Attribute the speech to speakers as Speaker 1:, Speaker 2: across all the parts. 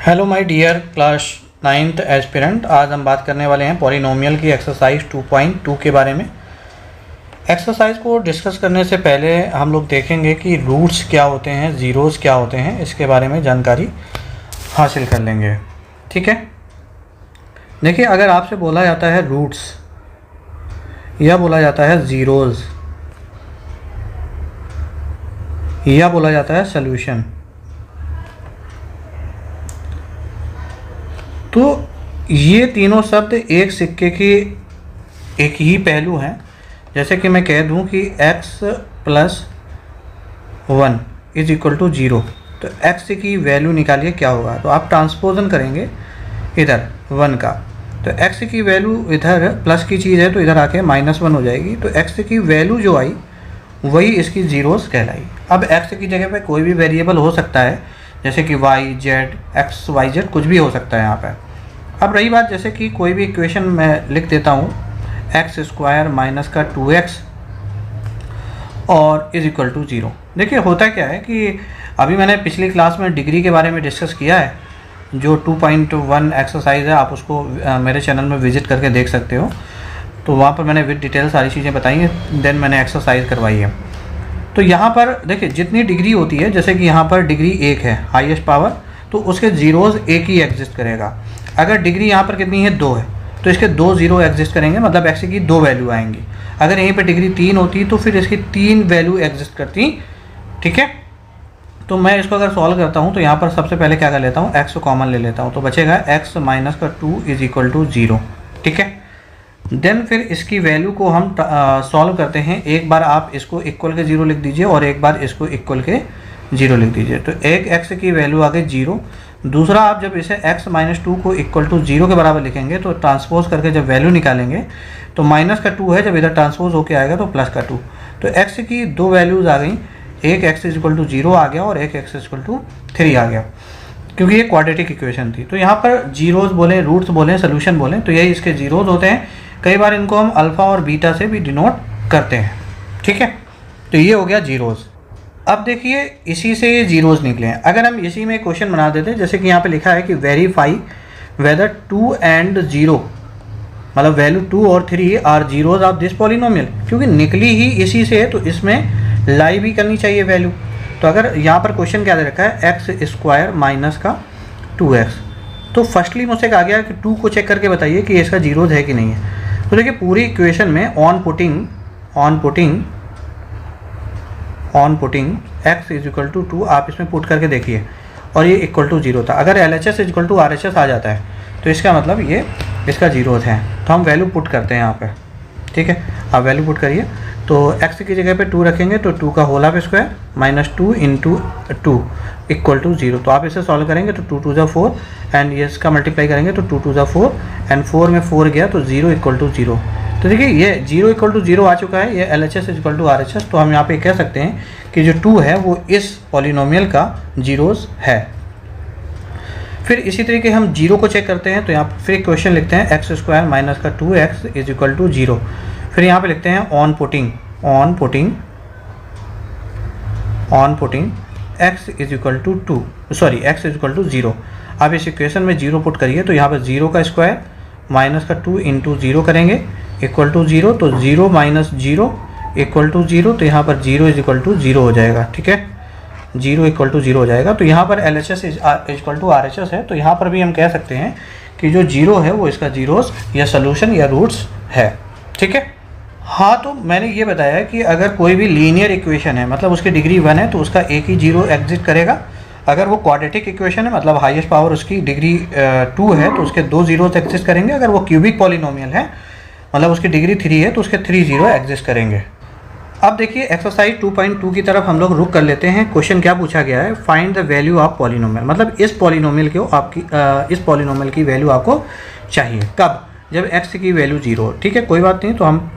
Speaker 1: Hello my dear class 9th aspirant. आज हम बात करने वाले हैं पॉलिनोमियल की एक्सरसाइज 2.2 के बारे में। एक्सरसाइज को डिस्कस करने से पहले हम लोग देखेंगे कि रूट्स क्या होते हैं, ज़ीरोज़ क्या होते हैं, इसके बारे में जानकारी हासिल कर लेंगे। ठीक है, देखिए अगर आपसे बोला जाता है रूट्स या बोला जाता है ज़ीरोज़ या बोला जाता है सॉल्यूशन, तो ये तीनों शब्द एक सिक्के की एक ही पहलू हैं। जैसे कि मैं कह दूं कि x + 1 = 0, तो x की वैल्यू निकालिए क्या होगा। तो आप ट्रांसपोजन करेंगे इधर 1 का, तो x की वैल्यू इधर प्लस की चीज़ है तो इधर आके -1 हो जाएगी। तो x की वैल्यू जो आई वही इसकी ज़ीरोज़ कहलाई। अब x की जगह पे कोई भी वेरिएबल हो सकता है, जैसे कि y, z, x, y, z कुछ भी हो सकता है यहाँ पे। अब रही बात, जैसे कि कोई भी इक्वेशन मैं लिख देता हूँ x² - 2x और = 0। देखिए होता क्या है कि अभी मैंने पिछली क्लास में डिग्री के बारे में डिस्कस किया है, जो 2.1 एक्सरसाइज है, आप उसको मेरे चैनल में विज़िट करके देख सकते हो। तो वहाँ पर मैंने विद डिटेल सारी चीज़ें बताई हैं, देन मैंने एक्सरसाइज करवाई है। तो यहाँ पर देखिए जितनी डिग्री होती है, जैसे कि यहाँ पर डिग्री 1 है हाईएस्ट पावर, तो उसके ज़ीरोज़ एक ही एग्जिस्ट करेगा। अगर डिग्री यहाँ पर कितनी है 2 है, तो इसके 2 ज़ीरो एग्जिस्ट करेंगे, मतलब x की 2 वैल्यू आएंगी। अगर यहीं पे डिग्री 3 होती तो फिर इसकी 3 वैल्यू एग्जिस्ट करती। ठीक है, तो मैं इसको अगर सॉल्व करता हूँ तो यहाँ पर सबसे पहले क्या कर लेता हूँ, x को कॉमन ले लेता हूँ, तो बचेगा x - 2 = 0। ठीक है, देन फिर इसकी वैल्यू को हम सॉल्व करते हैं। एक बार आप इसको इक्वल के 0 लिख दीजिए और एक बार इसको इक्वल के 0 लिख दीजिए, तो एक x की वैल्यू आ गई 0। दूसरा, आप जब इसे x - 2 को = 0 के बराबर लिखेंगे तो ट्रांसपोज करके जब वैल्यू निकालेंगे तो -2 है, जब इधर ट्रांसपोज होके आएगा तो +2। तो x की 2 वैल्यूज़ आ गई, एक x = 0 आ गया और एक x = 3 आ गया, क्योंकि ये क्वाड्रेटिक इक्वेशन थी। तो यहाँ पर जीरोज़ बोलें, रूट्स बोलें, सोल्यूशन बोलें, तो यही इसके जीरोज़ होते हैं। कई बार इनको हम अल्फ़ा और बीटा से भी डिनोट करते हैं। ठीक है, तो ये हो गया जीरोज़। अब देखिए इसी से ये जीरोज़ निकले हैं। अगर हम इसी में क्वेश्चन बना देते हैं, जैसे कि यहाँ पे लिखा है कि वेरीफाई वेदर 2 and 0, मतलब वैल्यू 2 और 3 are zeros of this polynomial, क्योंकि निकली ही इसी से है तो इसमें लाई भी करनी चाहिए वैल्यू। तो अगर यहाँ पर क्वेश्चन क्या दे रखा है, x² - 2x, तो फर्स्टली मुझसे कहा गया कि 2 को चेक करके बताइए कि इसका जीरोज़ है कि नहीं है। तो देखिए पूरी इक्वेशन में ऑन पुटिंग x = 2 आप इसमें पुट करके देखिए, और ये = 0 था। अगर LHS = RHS आ जाता है तो इसका मतलब ये इसका जीरोज़ है। तो हम वैल्यू पुट करते हैं यहाँ पे। ठीक है, आप वैल्यू पुट करिए, तो x की जगह पे 2 रखेंगे तो 2 का होल ऑफ स्क्वायर -2 × 2 = 0। तो आप इसे सॉल्व करेंगे तो 2 × 4 एंड ये इसका मल्टीप्लाई करेंगे तो 2 × 4 एंड 4 में 4 गया तो 0 = 0। तो देखिए ये 0 = 0 आ चुका है, ये LHS = RHS। तो हम यहाँ पे कह सकते हैं कि जो 2 है वो इस पॉलिनोमियल का जीरोज़ है। फिर इसी तरीके हम 0 को चेक करते हैं, तो यहाँ फिर क्वेश्चन लिखते हैं x² - 2x = 0। फिर यहाँ पे लिखते हैं ऑन पुटिंग x = 0। आप इस इक्वेशन में 0 पुट करिए, तो यहाँ पर 0 का स्क्वायर -2 × 0 करेंगे = 0, तो 0 - 0 = 0, तो यहाँ पर 0 = 0 हो जाएगा। ठीक है, 0 = 0 हो जाएगा। तो यहाँ पर LHS = RHS है, तो यहाँ पर भी हम कह सकते हैं कि जो 0 है वो इसका जीरोज़ या सोल्यूशन या रूट्स है। ठीक है, हाँ, तो मैंने ये बताया कि अगर कोई भी लीनियर इक्वेशन है, मतलब उसकी डिग्री 1 है, तो उसका एक ही जीरो एग्जिस्ट करेगा। अगर वो क्वाड्रेटिक इक्वेशन है, मतलब हाईएस्ट पावर उसकी डिग्री 2 है, तो उसके 2 जीरोज़ एग्जिस्ट करेंगे। अगर वो क्यूबिक पॉलिनोमियल है, मतलब उसकी डिग्री 3 है, तो उसके 3 जीरो एग्जिस्ट करेंगे। अब देखिए एक्सरसाइज 2.2 की तरफ हम लोग रुक कर लेते हैं। क्वेश्चन क्या पूछा गया है, find the value of polynomial, मतलब इस पॉलिनोमियल की वैल्यू आपको चाहिए। कब? जब x की वैल्यू 0 हो। ठीक है, कोई बात नहीं, तो हम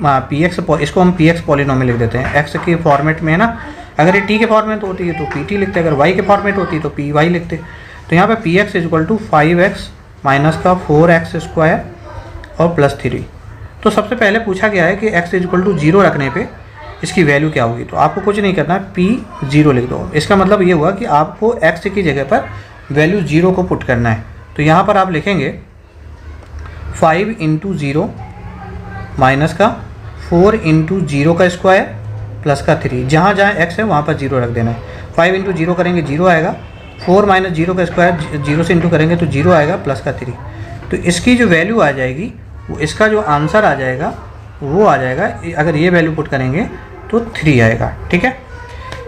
Speaker 1: इसको हम px पॉलिनोमियल लिख देते हैं। x के फॉर्मेट में है ना, अगर ये t के फॉर्मेट होती है तो pt लिखते, अगर y के फॉर्मेट होती है तो py लिखते। तो यहाँ पे px = 5x - 4x² और +3। तो सबसे पहले पूछा गया है कि x = 0 रखने पे इसकी वैल्यू क्या होगी। तो आपको कुछ नहीं करना, p 0 लिख दो। इसका मतलब ये हुआ कि आपको x की जगह पर वैल्यू 0 को पुट करना है। तो यहाँ पर आप लिखेंगे 5 इंटू 0 माइनस का 4 इंटू 0 का स्क्वायर प्लस का 3, जहाँ जहाँ x है वहाँ पर 0 रख देना है। 5 इंटू 0 करेंगे 0 आएगा, 4 माइनस 0 का स्क्वायर 0 से इंटू करेंगे तो 0 आएगा प्लस का 3। तो इसकी जो वैल्यू आ जाएगी वो, इसका जो आंसर आ जाएगा वो आ जाएगा, अगर ये वैल्यू पुट करेंगे तो 3 आएगा। ठीक है।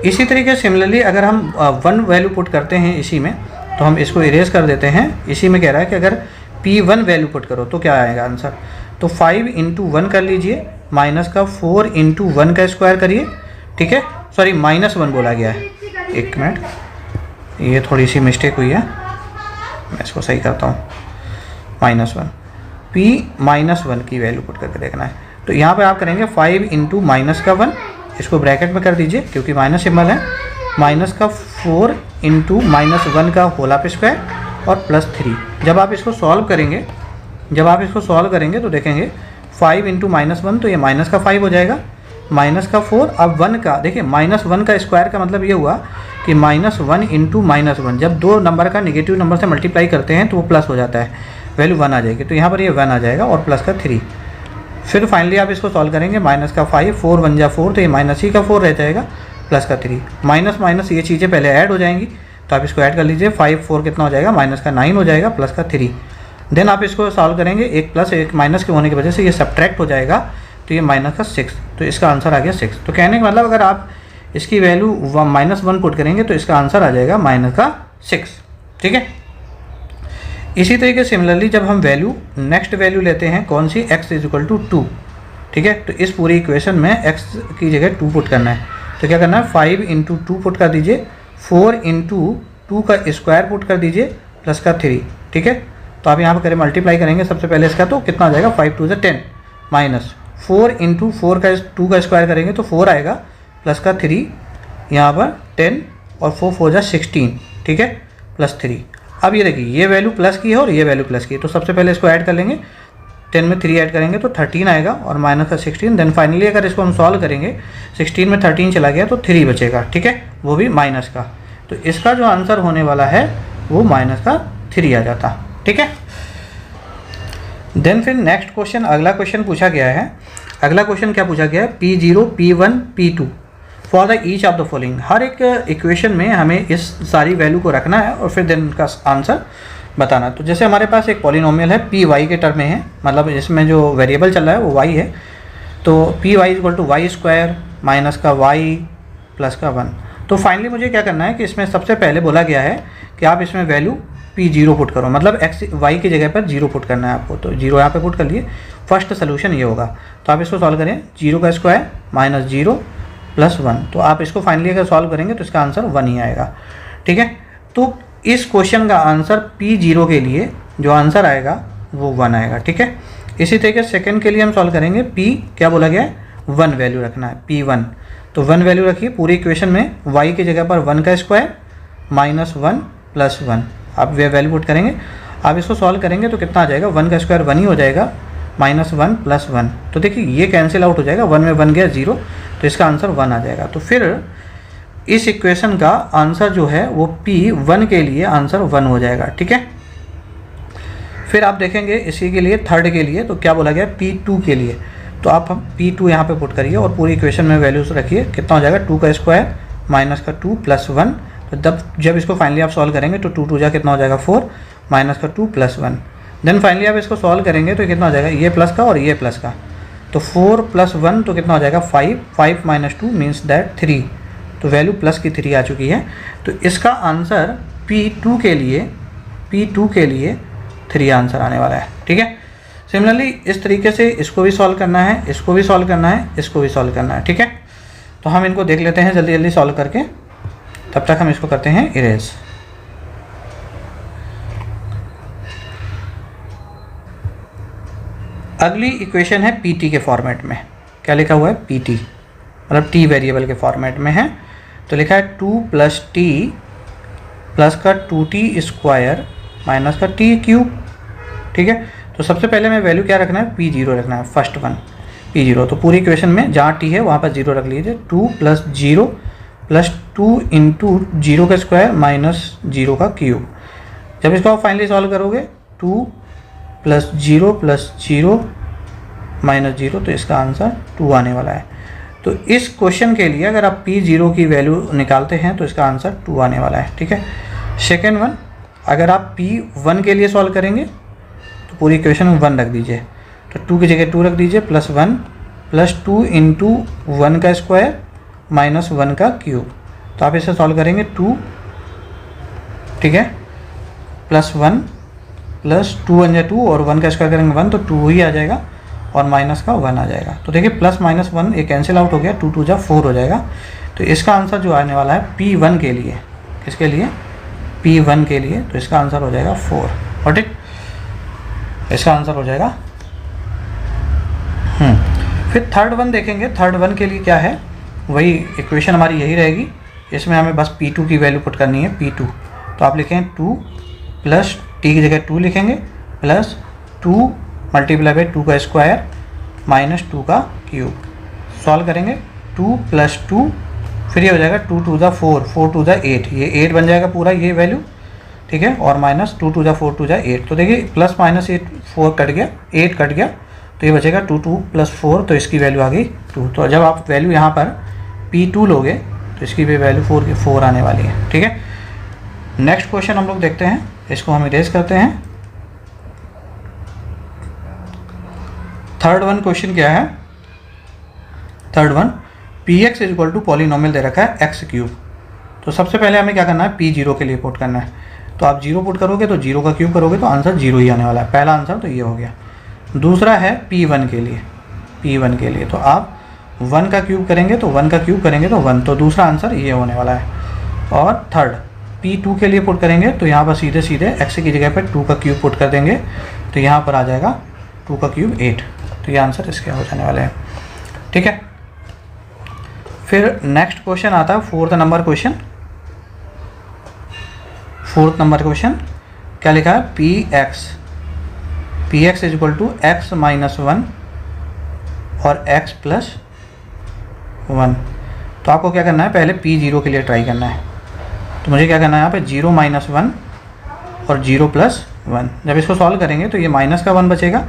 Speaker 1: इसी तरीके सिमिलरली अगर हम 1 वैल्यू पुट करते हैं इसी में, तो हम इसको इरेज कर देते हैं। इसी में कह रहा है कि अगर P1 वैल्यू पुट करो तो क्या आएगा आंसर। तो 5 इंटू 1 कर लीजिए, माइनस का 4 इंटू 1 का स्क्वायर करिए। ठीक है, सॉरी -1 बोला गया है, एक मिनट, ये थोड़ी सी मिस्टेक हुई है, मैं इसको सही करता हूँ। -1 P-1 की वैल्यू पुट करके देखना है। तो यहाँ पे आप करेंगे 5 इंटू माइनस का 1, इसको ब्रैकेट में कर दीजिए क्योंकि माइनस सिंबल है, माइनस का 4 इंटू -1 का होल ऑफ स्क्वायर और प्लस 3। जब आप इसको सॉल्व करेंगे तो देखेंगे 5 इंटू -1 तो ये माइनस का 5 हो जाएगा, माइनस का 4, अब 1 का देखिए, -1 का स्क्वायर का मतलब ये हुआ कि -1 इंटू -1, जब दो नंबर का नेगेटिव नंबर से मल्टीप्लाई करते हैं तो वो प्लस हो जाता है, वैल्यू 1 आ जाएगी। तो यहाँ पर ये 1 आ जाएगा और प्लस का 3। फिर फाइनली आप इसको सॉल्व करेंगे, माइनस का 5, 4 1 जा 4, तो ये माइनस ही का 4 रह जाएगा, प्लस का 3, माइनस माइनस ये चीज़ें पहले ऐड हो जाएंगी, तो आप इसको ऐड कर लीजिए। 5 4 कितना हो जाएगा, माइनस का 9 हो जाएगा, प्लस का 3। देन आप इसको सॉल्व करेंगे, एक प्लस एक माइनस के होने की वजह से ये सब्ट्रैक्ट हो जाएगा, तो ये माइनस का 6, तो इसका आंसर आ गया 6। तो कहने का मतलब अगर आप इसकी वैल्यू -1 पुट करेंगे तो इसका आंसर आ जाएगा माइनस का 6। ठीक है। इसी तरीके सिमिलरली जब हम वैल्यू नेक्स्ट वैल्यू लेते हैं कौन सी, x इज इक्वल टू 2। ठीक है, तो इस पूरी इक्वेशन में x की जगह 2 पुट करना है। तो क्या करना है, 5 इंटू 2 पुट कर दीजिए, 4 इंटू 2 का स्क्वायर पुट कर दीजिए, प्लस का 3। ठीक है, तो आप यहाँ पर करें मल्टीप्लाई करेंगे सबसे पहले इसका, तो कितना आ जाएगा, 5 2 10, माइनस 4 इंटू 4 का 2 का स्क्वायर करेंगे तो 4 आएगा, प्लस का 3, यहाँ पर 10 और 4 4 जा 16। ठीक है, प्लस 3। अब ये देखिए, ये वैल्यू प्लस की है और ये वैल्यू प्लस की है, तो सबसे पहले इसको ऐड कर लेंगे, 10 में 3 ऐड करेंगे तो 13 आएगा और माइनस का 16। देन फाइनली अगर इसको हम सॉल्व करेंगे, 16 में 13 चला गया तो 3 बचेगा। ठीक है, वो भी माइनस का, तो इसका जो आंसर होने वाला है वो माइनस का 3 आ जाता। ठीक है। देन फिर नेक्स्ट क्वेश्चन, अगला क्वेश्चन पूछा गया है। अगला क्वेश्चन क्या पूछा गया है, P0 P1 P2 for the each of the following. हर एक इक्वेशन में हमें इस सारी वैल्यू को रखना है और फिर देन का आंसर बताना। तो जैसे हमारे पास एक पॉलिनोमियल है, पी वाई के टर्म में है, मतलब इसमें जो वेरिएबल चल रहा है वो वाई है, तो P Y equal to Y square minus का वाई प्लस का 1। तो फाइनली मुझे क्या करना है कि इसमें सबसे पहले बोला गया है कि आप इसमें वैल्यू P0 पुट करो, मतलब एक्स वाई की जगह पर 0 पुट करना है आपको, तो 0 यहाँ पे पुट कर लिए। फर्स्ट सोल्यूशन ये होगा, तो आप इसको सॉल्व करें, 0 का स्क्वायर माइनस 0 प्लस 1, तो आप इसको फाइनली अगर सॉल्व करेंगे तो इसका आंसर 1 ही आएगा। ठीक है, तो इस क्वेश्चन का आंसर P0 के लिए जो आंसर आएगा वो 1 आएगा। ठीक है, इसी तरीके सेकंड के लिए हम सॉल्व करेंगे, P क्या बोला गया है, 1 वैल्यू रखना है, P1, तो 1 वैल्यू रखिए। पूरी इक्वेशन में y की जगह पर 1 का स्क्वायर माइनस 1 प्लस 1, आप वे वैल्यू पुट करेंगे। आप इसको सॉल्व करेंगे तो कितना आ जाएगा, 1 का स्क्वायर 1 ही हो जाएगा, माइनस 1 प्लस 1, तो देखिए ये कैंसिल आउट हो जाएगा, 1 में 1 गया 0, तो इसका आंसर 1 आ जाएगा। तो फिर इस इक्वेशन का आंसर जो है वो P1 के लिए आंसर 1 हो जाएगा। ठीक है, फिर आप देखेंगे इसी के लिए थर्ड के लिए, तो क्या बोला गया P2 के लिए, तो आप हम P2 यहाँ पे पुट करिए और पूरी इक्वेशन में वैल्यूज रखिए, कितना हो जाएगा, 2 का स्क्वायर माइनस का 2 प्लस 1, तो जब इसको फाइनली आप सॉल्व करेंगे तो 2 2 जा कितना हो जाएगा 4 माइनस का 2 प्लस 1। देन फाइनली आप इसको सॉल्व करेंगे तो कितना हो जाएगा, ये प्लस का और ये प्लस का, तो 4 प्लस 1 तो कितना हो जाएगा 5, 5 माइनस 2 मीन्स दैट 3, तो वैल्यू प्लस की 3 आ चुकी है। तो इसका आंसर P2 के लिए 3 आंसर आने वाला है। ठीक है, सिमिलरली इस तरीके से इसको भी सॉल्व करना है, इसको भी सॉल्व करना है, इसको भी सॉल्व करना है। ठीक है, तो हम इनको देख लेते हैं जल्दी जल्दी सॉल्व करके, तब तक हम इसको करते हैं इरेज। अगली इक्वेशन है PT के फॉर्मेट में, क्या लिखा हुआ है PT, मतलब t वेरिएबल के फॉर्मेट में है, तो लिखा है 2 प्लस t प्लस का 2t स्क्वायर माइनस का t क्यूब। ठीक है, तो सबसे पहले मैं वैल्यू क्या रखना है, P0 रखना है, फर्स्ट वन P0, तो पूरी इक्वेशन में जहाँ t है वहाँ पर 0 रख लीजिए, 2 प्लस 0 प्लस 2 इंटू 0 का स्क्वायर माइनस 0 का क्यूब, जब इसको आप फाइनली सॉल्व करोगे 2 + 0 + 0 - 0, तो इसका आंसर 2 आने वाला है। तो इस क्वेश्चन के लिए अगर आप P0 की वैल्यू निकालते हैं तो इसका आंसर 2 आने वाला है। ठीक है। सेकेंड वन, अगर आप P1 के लिए सॉल्व करेंगे तो पूरी इक्वेशन में 1 रख दीजिए, तो 2 की जगह 2 रख दीजिए, +1 + 2 × 1 का स्क्वायर - 1 का क्यूब। तो आप इसे सॉल्व करेंगे 2, ठीक है, +1 + 2 × 2 और 1 का स्क्वायर करेंगे 1, तो 2 ही आ जाएगा और माइनस का 1 आ जाएगा। तो देखिए +-1 ये कैंसिल आउट हो गया, 2 × 2 = 4 हो जाएगा। तो इसका आंसर जो आने वाला है P1 के लिए, किसके लिए? P1 के लिए, तो इसका आंसर हो जाएगा 4। और ठीक, इसका आंसर हो जाएगा। फिर थर्ड वन देखेंगे। थर्ड वन के लिए क्या है, वही इक्वेशन हमारी यही रहेगी। इसमें हमें बस P2 की वैल्यू पुट करनी है, P2। तो आप लिखें 2 + t की जगह 2 लिखेंगे, +2 × 2 का स्क्वायर -2 का क्यूब। सॉल्व करेंगे 2 + 2, फिर ये हो जाएगा 2 × 2 = 4, 4 × 2 = 8, ये 8 बन जाएगा पूरा ये वैल्यू। ठीक है, और -2 × 2 = 4, 2 × 8। तो देखिए +-8 4 कट गया, 8 कट गया, तो ये बचेगा 2 + 4, तो इसकी वैल्यू आ गई 2। तो जब आप वैल्यू यहाँ पर P2 लोगे तो इसकी भी वैल्यू 4 आने वाली है। ठीक है। नेक्स्ट क्वेश्चन हम लोग देखते हैं, इसको हम इरेज करते हैं। थर्ड वन क्वेश्चन क्या है? थर्ड वन, Px = पॉलिनोमियल दे रखा है x³। तो सबसे पहले हमें क्या करना है, P0 के लिए पुट करना है। तो आप 0 पुट करोगे तो 0 का क्यूब करोगे तो आंसर 0 ही आने वाला है। पहला आंसर तो ये हो गया। दूसरा है P1 के लिए, P1 के लिए तो आप 1 का क्यूब करेंगे तो 1 का क्यूब करेंगे तो 1, तो दूसरा आंसर ये होने वाला है। और थर्ड P2 के लिए पुट करेंगे तो यहाँ पर सीधे सीधे x की जगह पर 2 का क्यूब पुट कर देंगे, तो यहाँ पर आ जाएगा 2 का क्यूब 8। तो ये आंसर इसके हो जाने वाले हैं। ठीक है। फिर नेक्स्ट क्वेश्चन आता है fourth number question. Fourth number question क्या लिखा है? Px = x - 1 और x + 1। तो आपको क्या करना है, पहले P0 के लिए ट्राई करना है। तो मुझे क्या करना है, यहाँ पे 0 - 1 और 0 + 1। जब इसको सॉल्व करेंगे तो ये माइनस का 1 बचेगा,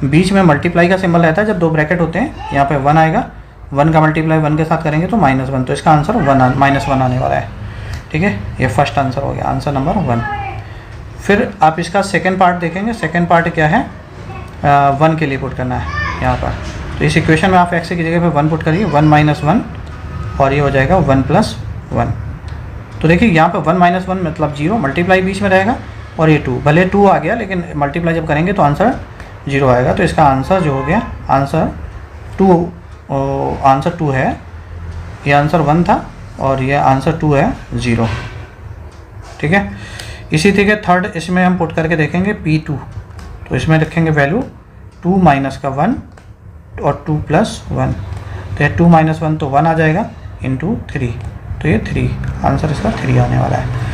Speaker 1: बीच में मल्टीप्लाई का सिंबल रहता है जब 2 ब्रैकेट होते हैं, यहाँ पे 1 आएगा, 1 का मल्टीप्लाई 1 के साथ करेंगे तो -1, तो इसका आंसर -1 आने वाला है। ठीक है, ये फर्स्ट आंसर हो गया, आंसर नंबर 1। फिर आप इसका सेकंड पार्ट देखेंगे। सेकंड पार्ट क्या है, 1 के लिए पुट करना है यहाँ पर। तो इस इक्वेशन में आप x की जगह पे 1 पुट करिए, 1 - 1 और ये हो जाएगा 1 + 1। तो देखिए यहाँ पे 1 - 1 मतलब 0, मल्टीप्लाई बीच में रहेगा और ये 2, भले 2 आ गया लेकिन मल्टीप्लाई जब करेंगे तो आंसर 0 आएगा। तो इसका आंसर जो हो गया, आंसर 2 है। ये आंसर 1 था और ये आंसर 2 है, 0। ठीक है। इसी तरीके थर्ड इसमें हम पुट करके देखेंगे P2। तो इसमें रखेंगे वैल्यू 2 - 1 और 2 + 1। तो ये 2 - 1 तो 1 आ जाएगा, × 3, तो ये 3, आंसर इसका 3 आने वाला है।